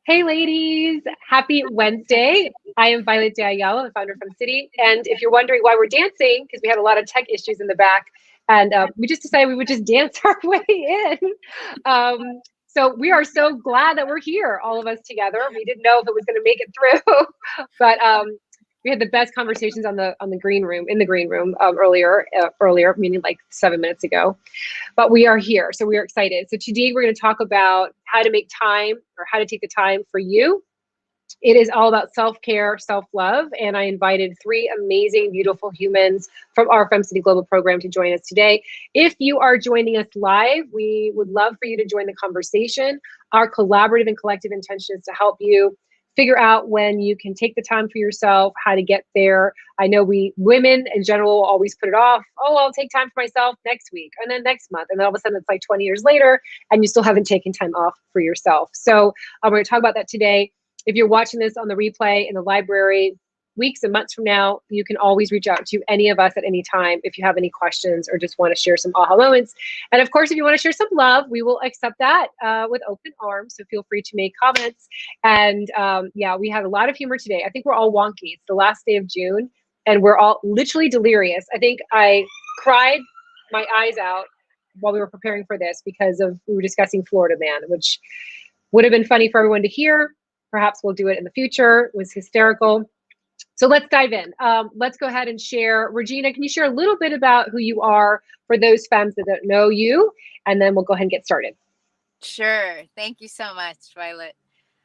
Hey, ladies. Happy Wednesday. I am Violette de Ayala, the founder of FemCity. And if you're wondering why we're dancing, because we had a lot of tech issues in the back, and we just decided we would just dance our way in. So we are so glad that we're here, all of us together. We didn't know if it was going to make it through, but we had the best conversations on the green room, in the green room earlier, meaning like 7 minutes ago. But we are here, so we are excited. So today we're going to talk about how to make time or how to take the time for you. It is all about self-care, self-love, and I invited three amazing, beautiful humans from our FemCity Global program to join us today. If you are joining us live, we would love for you to join the conversation. Our collaborative and collective intention is to help you figure out when you can take the time for yourself, how to get there. I know we women in general always put it off. Oh, I'll take time for myself next week and then next month. And then all of a sudden it's like 20 years later and you still haven't taken time off for yourself. So we're going to talk about that today. If you're watching this on the replay in the library, weeks and months from now, you can always reach out to any of us at any time if you have any questions or just want to share some aha moments. And of course, if you want to share some love, we will accept that with open arms. So feel free to make comments. And yeah, we had a lot of humor today. I think we're all wonky. It's the last day of June and we're all literally delirious. I think I cried my eyes out while we were preparing for this because we were discussing Florida Man, which would have been funny for everyone to hear. Perhaps we'll do it in the future. It was hysterical. So let's dive in. Let's go ahead and share. Regena, can you share a little bit about who you are for those femmes that don't know you? And then we'll go ahead and get started. Sure. Thank you so much, Violet.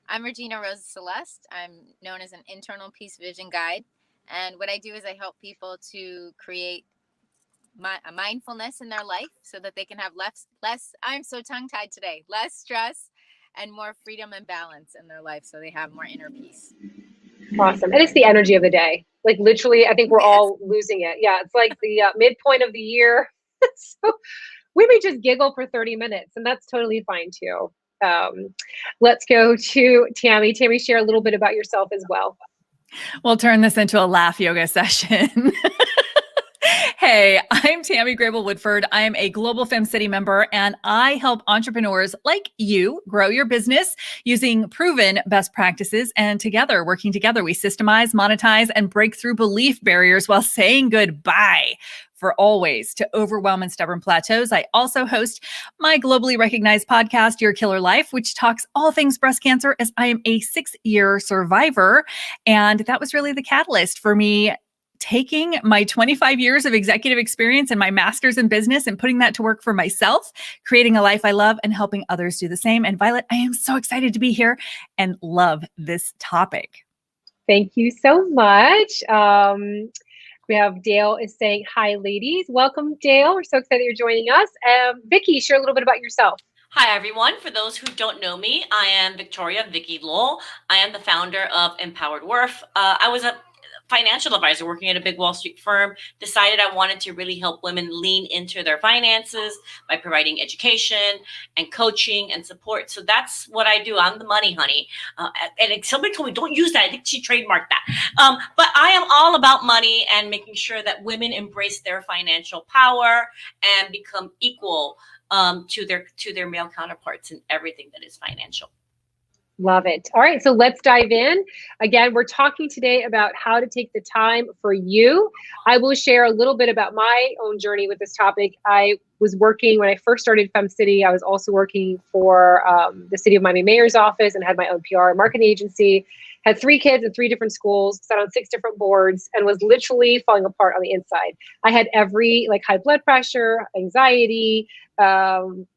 I'm Regena Rosa-Celeste. I'm known as an internal peace vision guide. And what I do is I help people to create a mindfulness in their life so that they can have less, I'm so tongue-tied today, less stress and more freedom and balance in their life so they have more inner peace. Awesome. And it's the energy of the day. Like literally, I think we're all losing it. Yeah, it's like the midpoint of the year. So we may just giggle for 30 minutes and that's totally fine too. Let's go to Tammey. Tammey, share a little bit about yourself as well. We'll turn this into a laugh yoga session. Hey, I'm Tammey Grable Woodford. I'm a global FemCity member, and I help entrepreneurs like you grow your business using proven best practices. And working together, we systemize, monetize, and break through belief barriers while saying goodbye for always to overwhelm and stubborn plateaus. I also host my globally recognized podcast, Your Killer Life, which talks all things breast cancer, as I am a 6-year survivor. And that was really the catalyst for me taking my 25 years of executive experience and my master's in business and putting that to work for myself, creating a life I love and helping others do the same. And Violet, I am so excited to be here and love this topic. Thank you so much. We have Dale is saying, hi, ladies. Welcome, Dale. We're so excited you're joining us. Vicky, share a little bit about yourself. Hi, everyone. For those who don't know me, I am Vicky Lowell. I am the founder of Empowered Worth. I was a financial advisor working at a big Wall Street firm, decided I wanted to really help women lean into their finances by providing education and coaching and support. So that's what I do. I'm the money honey. And somebody told me, don't use that. I think she trademarked that. But I am all about money and making sure that women embrace their financial power and become equal to their male counterparts in everything that is financial. Love it. All right, so let's dive in. Again, we're talking today about how to take the time for you. I will share a little bit about my own journey with this topic. I was working, when I first started FemCity, I was also working for the City of Miami Mayor's office and had my own PR and marketing agency, had 3 kids in 3 different schools, sat on 6 different boards, and was literally falling apart on the inside. I had every, like, high blood pressure, anxiety,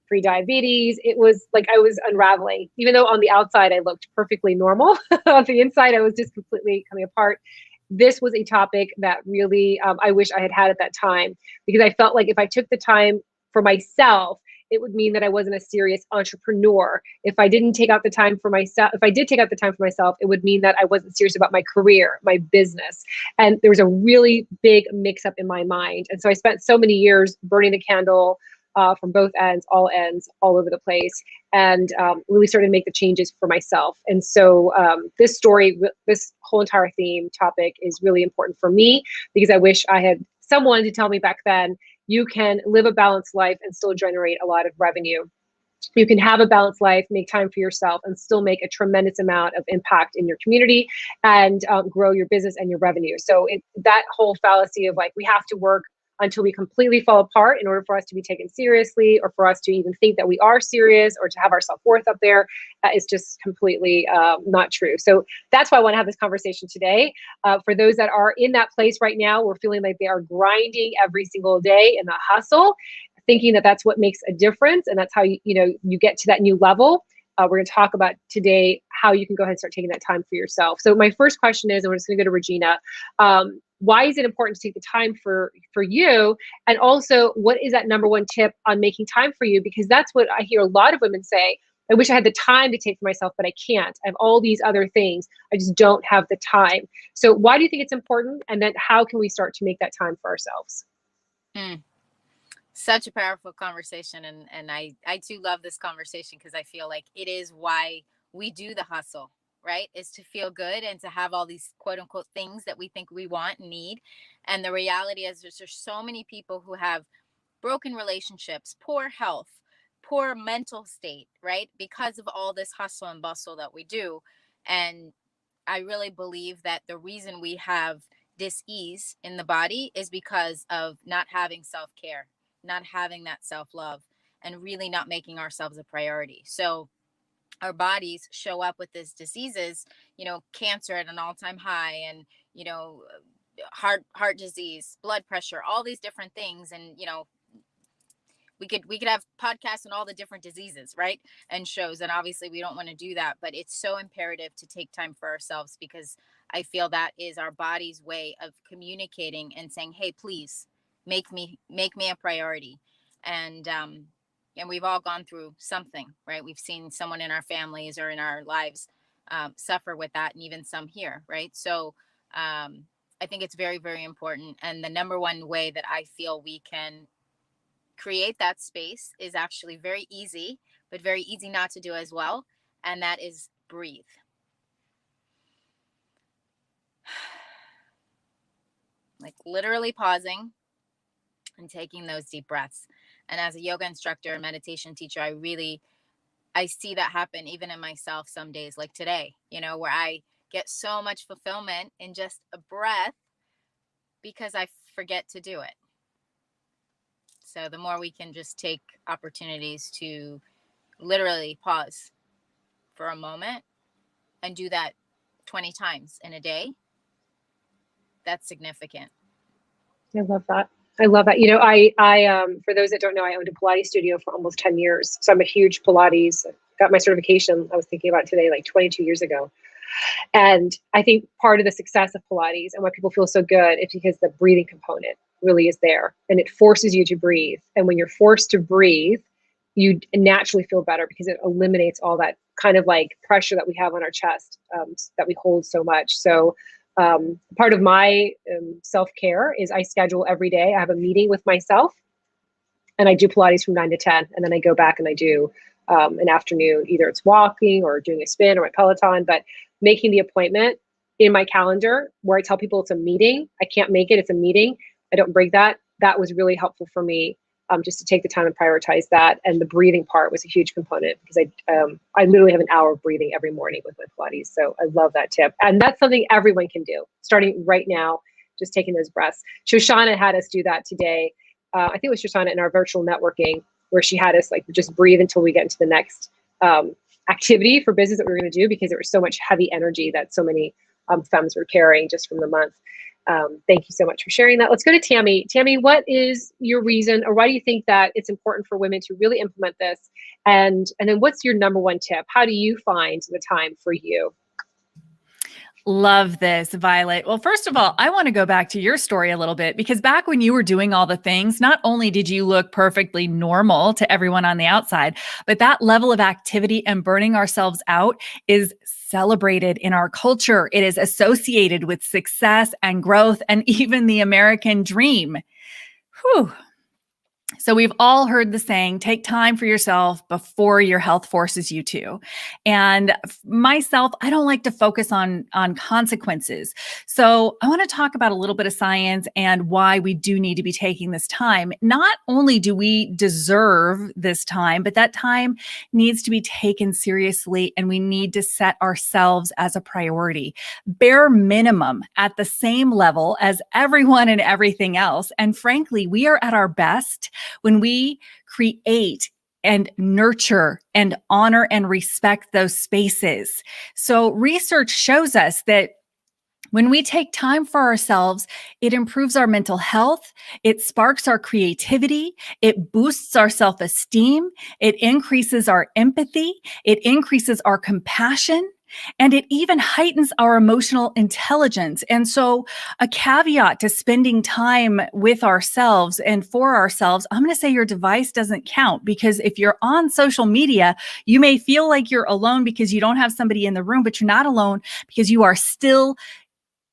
pre-diabetes. It was like I was unraveling. Even though on the outside I looked perfectly normal, on the inside I was just completely coming apart. This was a topic that really I wish I had had at that time, because I felt like if I took the time for myself, it would mean that I wasn't a serious entrepreneur. If I didn't take out the time for myself, if I did take out the time for myself, it would mean that I wasn't serious about my career, my business. And there was a really big mix up in my mind. And so I spent so many years burning the candle from both ends, all over the place, and really started to make the changes for myself. And so this story, this whole entire theme topic is really important for me, because I wish I had someone to tell me back then, you can live a balanced life and still generate a lot of revenue. you can have a balanced life, make time for yourself, and still make a tremendous amount of impact in your community and grow your business and your revenue. So that whole fallacy of like, we have to work until we completely fall apart in order for us to be taken seriously, or for us to even think that we are serious, or to have our self-worth up there, is just completely not true. So that's why I want to have this conversation today. For those that are in that place right now, we're feeling like they are grinding every single day in the hustle, thinking that that's what makes a difference, and that's how you get to that new level. We're going to talk about today how you can go ahead and start taking that time for yourself. So my first question is, and we're just going to go to Regena, why is it important to take the time for you? And also, what is that number one tip on making time for you? Because that's what I hear a lot of women say. I wish I had the time to take for myself, but I can't. I have all these other things. I just don't have the time. So why do you think it's important? And then how can we start to make that time for ourselves? Such a powerful conversation. And I too love this conversation, because I feel like it is why we do the hustle, right? Is to feel good and to have all these quote unquote things that we think we want and need. And the reality is there's so many people who have broken relationships, poor health, poor mental state, right? Because of all this hustle and bustle that we do. And I really believe that the reason we have dis-ease in the body is because of not having self-care, not having that self-love, and really not making ourselves a priority. So our bodies show up with these diseases, cancer at an all-time high, and, heart disease, blood pressure, all these different things. And, we could have podcasts on all the different diseases, right? And shows. And obviously we don't want to do that, but it's so imperative to take time for ourselves, because I feel that is our body's way of communicating and saying, hey, please make me a priority. And we've all gone through something, right? We've seen someone in our families or in our lives suffer with that, and even some here, right? So I think it's very, very important. And the number one way that I feel we can create that space is actually very easy, but very easy not to do as well. And that is breathe. Like literally pausing and taking those deep breaths. And as a yoga instructor and meditation teacher, I see that happen even in myself some days, like today, where I get so much fulfillment in just a breath because I forget to do it. So the more we can just take opportunities to literally pause for a moment and do that 20 times in a day, that's significant. I love that. I love that. I for those that don't know, I owned a Pilates studio for almost 10 years. So I'm a huge Pilates. Got my certification, I was thinking about today, like 22 years ago. And I think part of the success of Pilates and why people feel so good is because the breathing component really is there, and it forces you to breathe. And when you're forced to breathe, you naturally feel better, because it eliminates all that kind of like pressure that we have on our chest, that we hold so much. So part of my self-care is I schedule every day. I have a meeting with myself, and I do Pilates from 9 to 10. And then I go back and I do an afternoon, either it's walking or doing a spin or my Peloton, but making the appointment in my calendar where I tell people it's a meeting. I can't make it. It's a meeting. I don't break that. That was really helpful for me, just to take the time and prioritize that. And the breathing part was a huge component, because I literally have an hour of breathing every morning with my Pilates. So I love that tip. And that's something everyone can do, starting right now, just taking those breaths. Shoshana had us do that today. I think it was Shoshana in our virtual networking, where she had us like just breathe until we get into the next activity for business that we were going to do, because there was so much heavy energy that so many femmes were carrying just from the month. Thank you so much for sharing that. Let's go to Tammey. Tammey, what is your reason, or why do you think that it's important for women to really implement this? And then what's your number one tip? How do you find the time for you? Love this, Violet. Well, first of all, I want to go back to your story a little bit, because back when you were doing all the things, not only did you look perfectly normal to everyone on the outside, but that level of activity and burning ourselves out is celebrated in our culture. It is associated with success and growth and even the American dream. Whew. So we've all heard the saying, take time for yourself before your health forces you to. And myself, I don't like to focus on consequences. So I want to talk about a little bit of science and why we do need to be taking this time. Not only do we deserve this time, but that time needs to be taken seriously, and we need to set ourselves as a priority, bare minimum at the same level as everyone and everything else. And frankly, we are at our best when we create and nurture and honor and respect those spaces. So research shows us that when we take time for ourselves, it improves our mental health, it sparks our creativity, it boosts our self-esteem, it increases our empathy, it increases our compassion, and it even heightens our emotional intelligence. And so a caveat to spending time with ourselves and for ourselves, I'm going to say your device doesn't count, because if you're on social media, you may feel like you're alone because you don't have somebody in the room, but you're not alone because you are still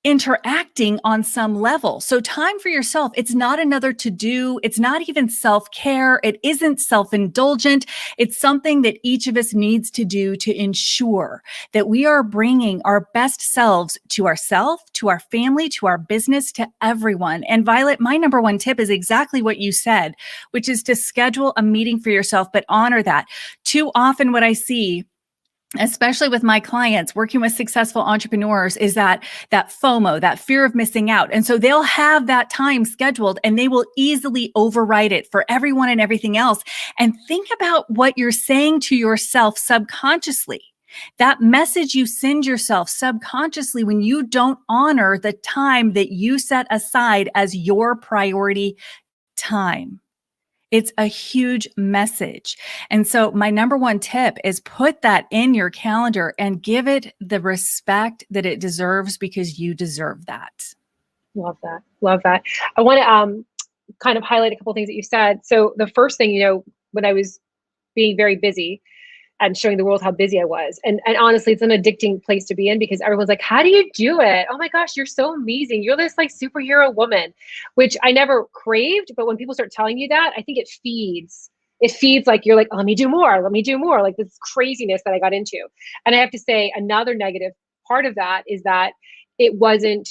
interacting on some level. So time for yourself, it's not another to-do. It's not even self-care. It isn't self-indulgent. It's something that each of us needs to do to ensure that we are bringing our best selves to ourselves, to our family, to our business, to everyone. And Violet, my number one tip is exactly what you said, which is to schedule a meeting for yourself, but honor that. Too often what I see, especially with my clients working with successful entrepreneurs, is that FOMO, that fear of missing out. And so they'll have that time scheduled and they will easily override it for everyone and everything else. And think about what you're saying to yourself subconsciously. That message you send yourself subconsciously when you don't honor the time that you set aside as your priority time. It's a huge message. And so my number one tip is put that in your calendar and give it the respect that it deserves, because you deserve that. Love that. Love that. I want to kind of highlight a couple of things that you said. So the first thing, when I was being very busy and showing the world how busy I was. And honestly, it's an addicting place to be in, because everyone's like, how do you do it? Oh my gosh, you're so amazing. You're this like superhero woman, which I never craved. But when people start telling you that, I think it feeds like, you're like, oh, let me do more, like this craziness that I got into. And I have to say, another negative part of that is that it wasn't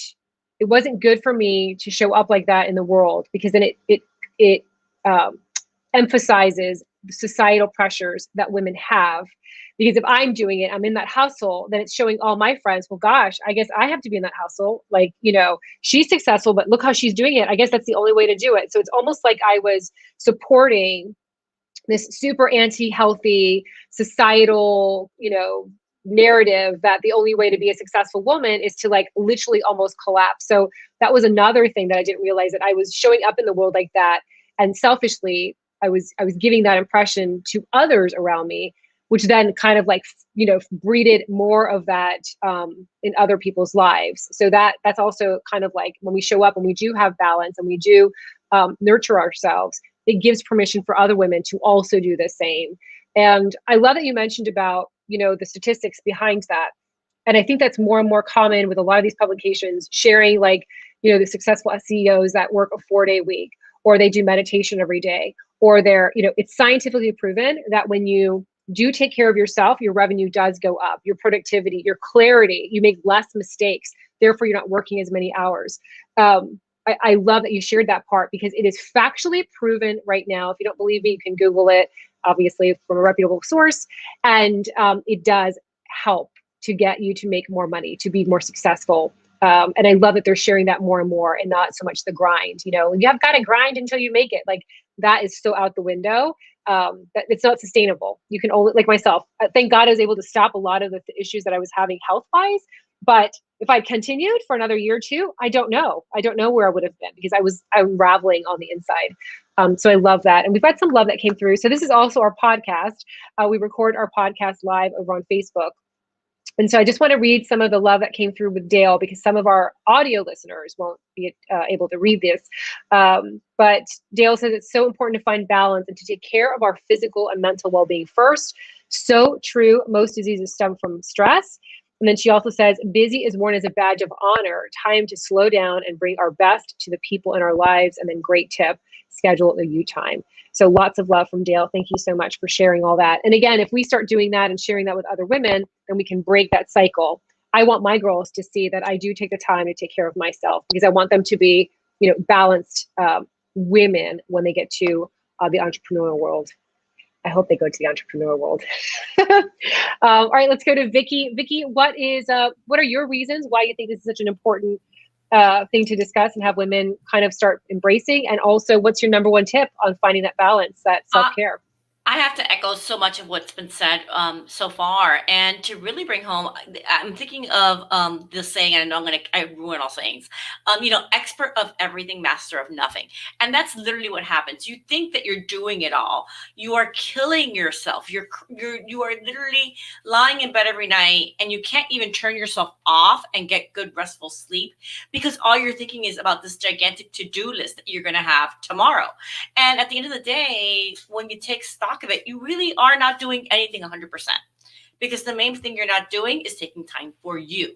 good for me to show up like that in the world, because then it emphasizes societal pressures that women have. Because if I'm doing it, I'm in that hustle, then it's showing all my friends, well, gosh, I guess I have to be in that hustle. Like, she's successful, but look how she's doing it. I guess that's the only way to do it. So it's almost like I was supporting this super anti-healthy societal, narrative that the only way to be a successful woman is to like literally almost collapse. So that was another thing that I didn't realize, that I was showing up in the world like that. And selfishly, I was giving that impression to others around me, which then kind of like, breeded more of that in other people's lives. So that's also kind of like when we show up and we do have balance and we do nurture ourselves, it gives permission for other women to also do the same. And I love that you mentioned about, the statistics behind that. And I think that's more and more common with a lot of these publications sharing, like, the successful CEOs that work a 4-day week, or they do meditation every day, or they're, it's scientifically proven that when you do take care of yourself, your revenue does go up, your productivity, your clarity, you make less mistakes. Therefore, you're not working as many hours. I love that you shared that part, because it is factually proven right now. If you don't believe me, you can Google it, obviously from a reputable source. And it does help to get you to make more money, to be more successful. And I love that they're sharing that more and more, and not so much the grind. You have got to grind until you make it. Like, that is so out the window. That it's not sustainable. You can only, like myself, thank God I was able to stop a lot of the issues that I was having health-wise. But if I continued for another year or two, I don't know where I would have been, because I was unraveling on the inside. So I love that. And we've had some love that came through. So this is also our podcast. We record our podcast live over on Facebook. And so I just want to read some of the love that came through with Dale, because some of our audio listeners won't be able to read this. But Dale says it's so important to find balance and to take care of our physical and mental well-being first. So true. Most diseases stem from stress. And then she also says, busy is worn as a badge of honor, time to slow down and bring our best to the people in our lives. And then great tip, schedule a you time. So lots of love from Dale. Thank you so much for sharing all that. And again, if we start doing that and sharing that with other women, then we can break that cycle. I want my girls to see that I do take the time to take care of myself, because I want them to be, balanced women when they get to the entrepreneurial world. I hope they go to the entrepreneurial world. All right, let's go to Vicky. Vicky, what are your reasons why you think this is such an important thing to discuss and have women kind of start embracing? And also, what's your number one tip on finding that balance, that self-care? I have to echo so much of what's been said so far, and to really bring home, I'm thinking of the saying, and I know I ruin all sayings, expert of everything, master of nothing. And that's literally what happens. You think that you're doing it all. You are killing yourself. You are literally lying in bed every night, and you can't even turn yourself off and get good restful sleep, because all you're thinking is about this gigantic to-do list that you're going to have tomorrow. And at the end of the day, when you take stock of it, you really are not doing anything 100%, because the main thing you're not doing is taking time for you.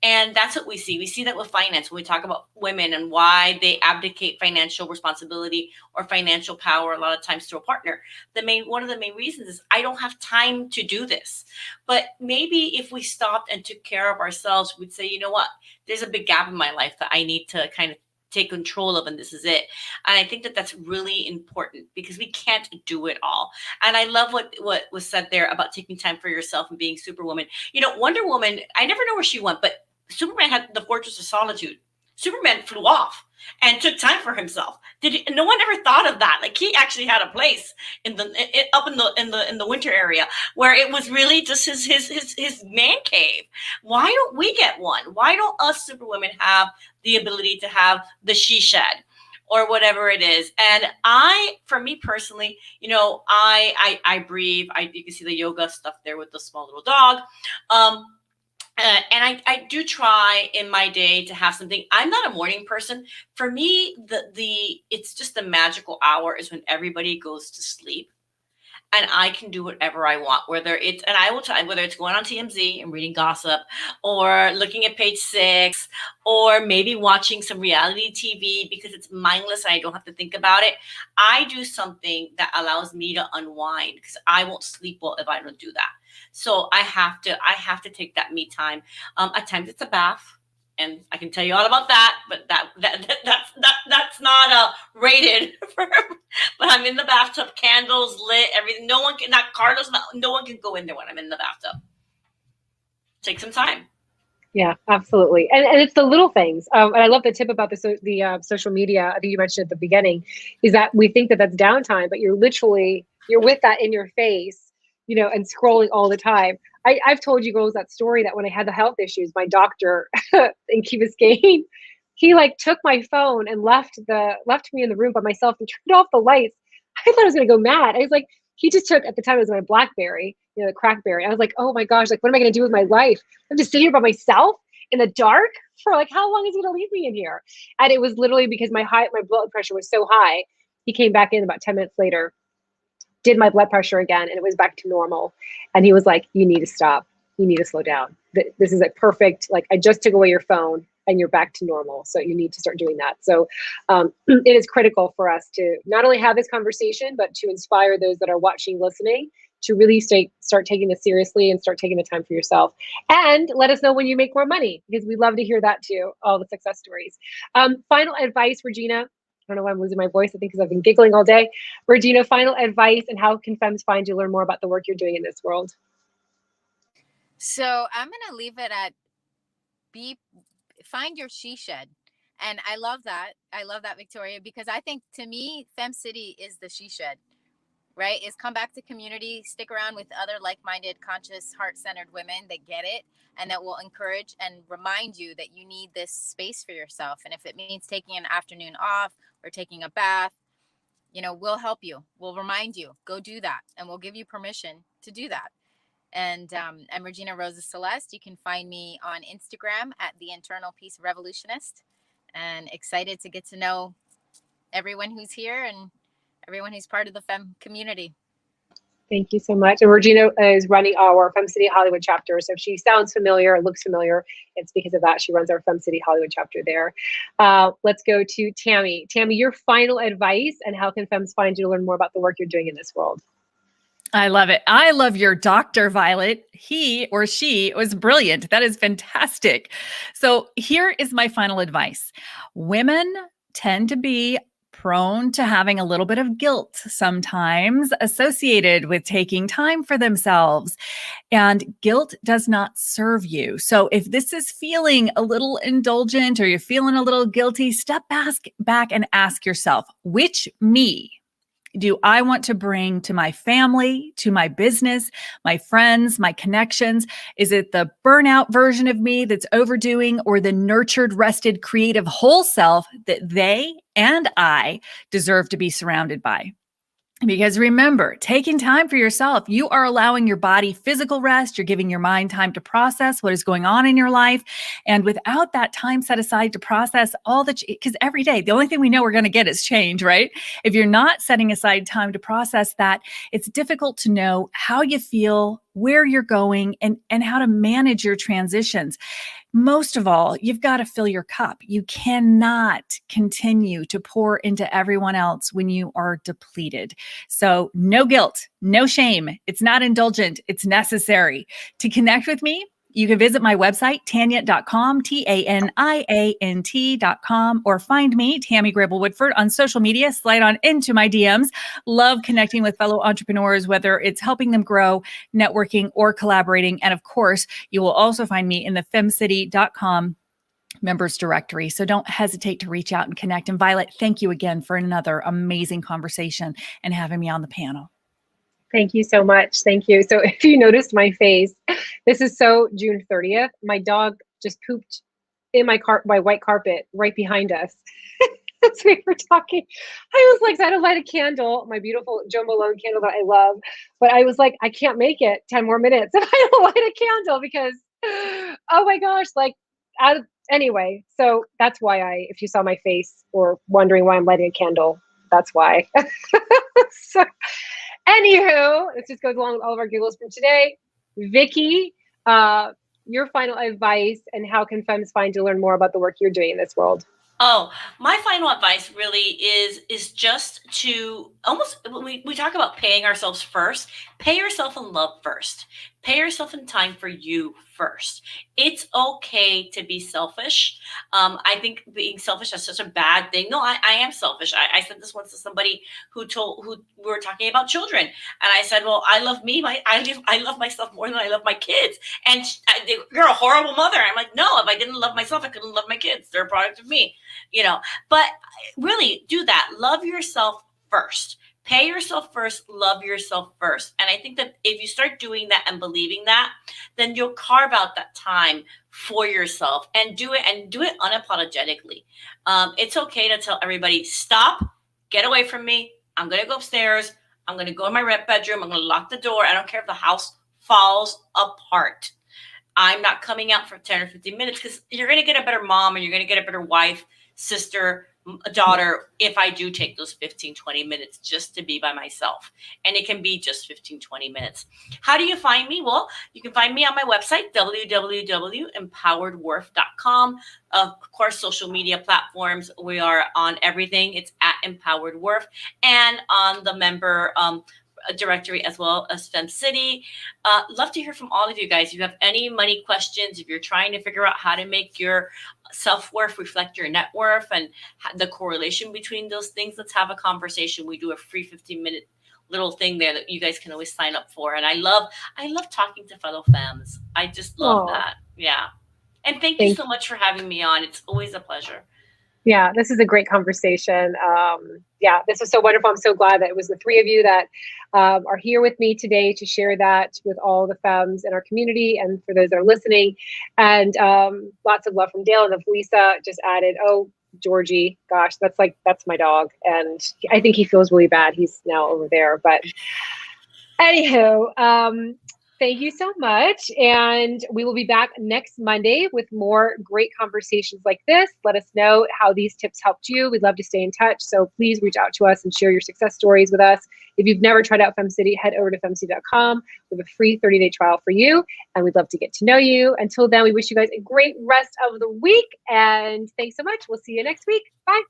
And that's what we see. We see that with finance when we talk about women and why they abdicate financial responsibility or financial power a lot of times to a partner. One of the main reasons is, I don't have time to do this. But maybe if we stopped and took care of ourselves, we'd say, you know what, there's a big gap in my life that I need to kind of take control of, and this is it. And I think that that's really important, because we can't do it all. And I love what was said there about taking time for yourself and being Superwoman. Wonder Woman, I never know where she went, but Superman had the Fortress of Solitude. Superman flew off and took time for himself. No one ever thought of that. Like, he actually had a place up in the winter area where it was really just his man cave. Why don't we get one? Why don't us Superwomen have the ability to have the she shed or whatever it is? And for me personally, I breathe. You can see the yoga stuff there with the small little dog. And I do try in my day to have something. I'm not a morning person. For me, it's just the magical hour is when everybody goes to sleep, and I can do whatever I want, whether it's going on TMZ and reading gossip, or looking at Page 6, or maybe watching some reality TV because it's mindless and I don't have to think about it. I do something that allows me to unwind, because I won't sleep well if I don't do that. So I have to take that me time. At times it's a bath, and I can tell you all about that, but that's not rated for, but I'm in the bathtub, candles lit, everything. No one can go in there when I'm in the bathtub. Take some time. Yeah, absolutely. And it's the little things. And I love the tip about the social media. I think you mentioned at the beginning, is that we think that that's downtime, but you're with that in your face, and scrolling all the time. I've told you girls that story, that when I had the health issues, my doctor in Key Biscayne, he took my phone and left me in the room by myself and turned off the lights. I thought I was gonna go mad. I was like, he just took, at the time it was my BlackBerry, the Crackberry. I was like, oh my gosh, what am I gonna do with my life? I'm just sitting here by myself in the dark for how long is he gonna leave me in here? And it was literally because my blood pressure was so high. He came back in about 10 minutes later, did my blood pressure again, and it was back to normal. And he was like, you need to stop. You need to slow down. This is perfect. I just took away your phone and you're back to normal. So you need to start doing that. So it is critical for us to not only have this conversation, but to inspire those that are watching, listening, to really start taking this seriously and start taking the time for yourself. And let us know when you make more money, because we love to hear that too, all the success stories. Final advice, Regena. I don't know why I'm losing my voice. I think because I've been giggling all day. Regena, final advice, and how can femmes find you, learn more about the work you're doing in this world? So I'm going to leave it at find your she shed. And I love that. I love that, Victoria, because I think, to me, FemCity is the she shed, right? Is come back to community, stick around with other like-minded, conscious, heart-centered women that get it, and that will encourage and remind you that you need this space for yourself. And if it means taking an afternoon off or taking a bath, we'll help you. We'll remind you, go do that. And we'll give you permission to do that. And I'm Regena Rosa-Celeste. You can find me on Instagram at The Internal Peace Revolutionist, and excited to get to know everyone who's here and everyone who's part of the Fem community. Thank you so much. And Regena is running our FemCity Hollywood chapter. So if she sounds familiar, looks familiar, it's because of that. She runs our FemCity Hollywood chapter there. Let's go to Tammey. Tammey, your final advice, and how can femmes find you to learn more about the work you're doing in this world? I love it. I love your doctor, Violet. He or she was brilliant. That is fantastic. So here is my final advice. Women tend to be prone to having a little bit of guilt sometimes associated with taking time for themselves. And guilt does not serve you. So if this is feeling a little indulgent or you're feeling a little guilty, step back and ask yourself, which me do I want to bring to my family, to my business, my friends, my connections? Is it the burnout version of me that's overdoing, or the nurtured, rested, creative whole self that they and I deserve to be surrounded by? Because remember, taking time for yourself, you are allowing your body physical rest. You're giving your mind time to process what is going on in your life. And without that time set aside to process all that, because every day, the only thing we know we're going to get is change, right? If you're not setting aside time to process that, it's difficult to know how you feel, where you're going, and how to manage your transitions. Most of all, you've got to fill your cup. You cannot continue to pour into everyone else when you are depleted. So no guilt, no shame. It's not indulgent. It's necessary. To connect with me, you can visit my website, taniant.com, TANIANT.com, or find me, Tammey Grable Woodford, on social media. Slide on into my DMs. Love connecting with fellow entrepreneurs, whether it's helping them grow, networking, or collaborating. And of course, you will also find me in the FemCity.com members directory. So don't hesitate to reach out and connect. And Violet, thank you again for another amazing conversation and having me on the panel. Thank you so much. Thank you. So if you noticed my face, this is so June 30th. My dog just pooped in my white carpet right behind us. As we were talking, I was like, I had to light a candle, my beautiful Jo Malone candle that I love. But I was like, I can't make it 10 more minutes if I don't light a candle because, oh my gosh, anyway. So that's why if you saw my face or wondering why I'm lighting a candle, that's why. So, anywho, this just goes along with all of our giggles from today. Vicky, your final advice, and how can femmes find you to learn more about the work you're doing in this world? Oh, my final advice really is just to almost, we talk about paying ourselves first, pay yourself in love first, pay yourself in time for you first. It's okay to be selfish. I think being selfish is such a bad thing. No, I am selfish. I said this once to somebody who we were talking about children. And I said, well, I love me. I love myself more than I love my kids. And you're a horrible mother. I'm like, no, if I didn't love myself, I couldn't love my kids. They're a product of me, but really do that. Love yourself first. Pay yourself first, love yourself first. And I think that if you start doing that and believing that, then you'll carve out that time for yourself and do it unapologetically. It's okay to tell everybody, stop, get away from me. I'm going to go upstairs. I'm going to go in my bedroom. I'm going to lock the door. I don't care if the house falls apart. I'm not coming out for 10 or 15 minutes because you're going to get a better mom, or you're going to get a better wife, sister, a daughter, if I do take those 15, 20 minutes just to be by myself. And it can be just 15, 20 minutes. How do you find me? Well, you can find me on my website, www.empoweredworth.com. Of course, social media platforms, we are on everything. It's at Empowered Worth, and on the member directory as well as FemCity. Love to hear from all of you guys. If you have any money questions, if you're trying to figure out how to make your self-worth reflect your net worth and the correlation between those things, let's have a conversation. We do a free 15-minute little thing there that you guys can always sign up for. And I love talking to fellow femmes. I just love that. Yeah. And thank you so much for having me on. It's always a pleasure. Yeah, this is a great conversation. This was so wonderful. I'm so glad that it was the three of you that are here with me today to share that with all the femmes in our community and for those that are listening. And lots of love from Dale. And Lisa just added, oh, Georgie, gosh, that's my dog. And I think he feels really bad. He's now over there. But anywho, Thank you so much. And we will be back next Monday with more great conversations like this. Let us know how these tips helped you. We'd love to stay in touch. So please reach out to us and share your success stories with us. If you've never tried out FemCity, head over to femcity.com. We have a free 30-day trial for you, and we'd love to get to know you. Until then, we wish you guys a great rest of the week. And thanks so much. We'll see you next week. Bye.